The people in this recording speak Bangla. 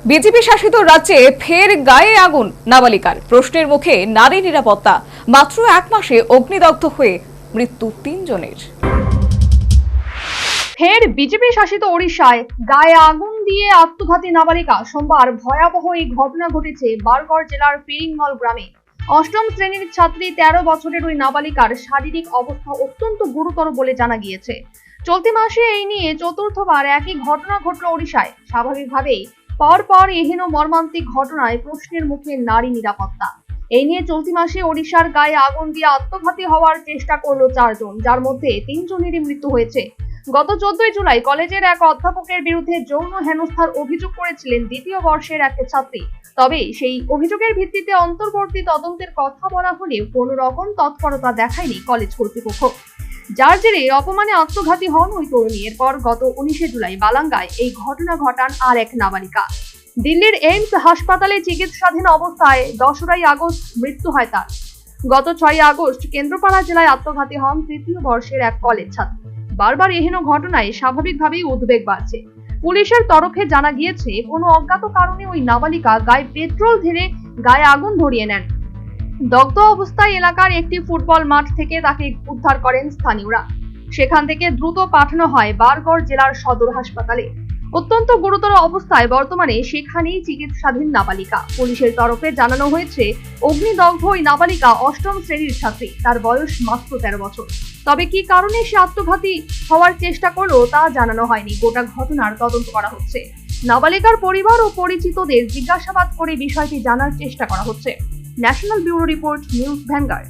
বিজেপি শাসিত রাজ্যে ফের গায়ে আগুন নাবালিকার। প্রশ্নের মুখে নারী নিরাপত্তা। মাত্র এক মাসে অগ্নিদগ্ধ হয়ে মৃত্যু 3 জনের। ফের বিজেপি শাসিত ওড়িশায় গায়ে আগুন দিয়ে আত্মঘাতী নাবালিকা। সোমবার ভয়াবহ এই ঘটনা ঘটেছে বারগড় জেলার পিরিংমল গ্রামে। অষ্টম শ্রেণীর ছাত্রী 13 বছরের ওই নাবালিকার শারীরিক অবস্থা অত্যন্ত গুরুতর বলে জানা গিয়েছে। চলতি মাসে এই নিয়ে চতুর্থবার একই ঘটনা ঘটল ওড়িশায়। স্বাভাবিকভাবেই পরপর এহেন মর্মান্তিক ঘটনায় প্রশ্নের মুখে নারী নিরাপত্তা। এই নিয়ে চলতি মাসে ওড়িশার গায়ে আগুন দিয়ে আত্মঘাতী হওয়ার চেষ্টা করলো 4 জন, যার মধ্যে 3 জনেরই মৃত্যু হয়েছে। গত 14 জুলাই কলেজের এক অধ্যাপকের বিরুদ্ধে যৌন হেনস্থার অভিযোগ করেছিলেন দ্বিতীয় বর্ষের এক ছাত্রী। তবে সেই অভিযোগের ভিত্তিতে অন্তর্বর্তী তদন্তের কথা বলা হলেও কোনো রকম তৎপরতা দেখায়নি কলেজ কর্তৃপক্ষ, যার জেরে অপমানে আত্মঘাতী হন ওই তরুণী। এরপর গত 19 জুলাই বালাঙ্গায় এই ঘটনা ঘটান আর এক নাবালিকা। দিল্লির এইমস হাসপাতালে চিকিৎসাধীন অবস্থায় 2 আগস্ট মৃত্যু হয় তার। গত 6 আগস্ট কেন্দ্রপাড়া জেলায় আত্মঘাতী হন তৃতীয় বর্ষের এক কলেজ ছাত্র। বারবার এহেন ঘটনায় স্বাভাবিকভাবেই উদ্বেগ বাড়ছে। পুলিশের তরফে জানা গিয়েছে, কোনো অজ্ঞাত কারণে ওই নাবালিকা গায়ে পেট্রোল ঢেলে গায়ে আগুন ধরিয়ে নেন। দগ্ধ অবস্থায় এলাকার একটি ফুটবল মাঠ থেকে তাকে উদ্ধার করেন স্থানীয়রা। সেখান থেকে দ্রুত পাঠানো হয় বারগড় জেলার সদর হাসপাতালে। অত্যন্ত গুরুতর অবস্থায় বর্তমানে সেখানেই চিকিৎসাধীন নাবালিকা। পুলিশের তরফে জানানো হয়েছে, অগ্নিদগ্ধ ওই নাবালিকা অষ্টম শ্রেণীর ছাত্রী। তার বয়স মাত্র 13 বছর। তবে কি কারণে সে আত্মঘাতী হওয়ার চেষ্টা করলো তা জানানো হয়নি। গোটা ঘটনার তদন্ত করা হচ্ছে। নাবালিকার পরিবার ও পরিচিতদের জিজ্ঞাসাবাদ করে বিষয়টি জানার চেষ্টা করা হচ্ছে। National bureau report, news vanguard.